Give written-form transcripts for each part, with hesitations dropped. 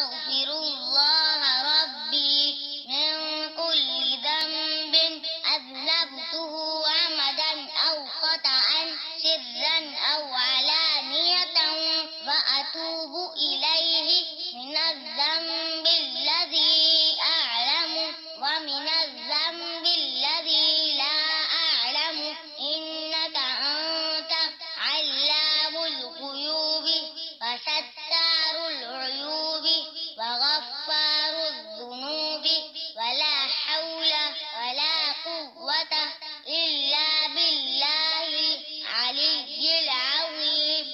أستغفر الله ربي من كل ذنب أذنبته عمدا أو خطأ سرا أو علانية وأتوب إليه من الذنب الذي أعلم ومن الذنب الذي لا أعلم إنك أنت علام الغيوب وستار العيوب وغفار الذنوب ولا حول ولا قوة إلا بالله العلي العظيم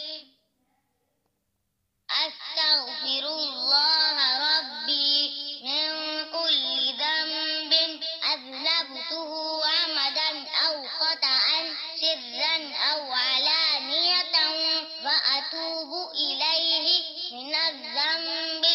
أستغفر الله ربي من كل ذنب أذنبته عمدا أو خطأ سرا أو علانية وأتوب إليه من الذنب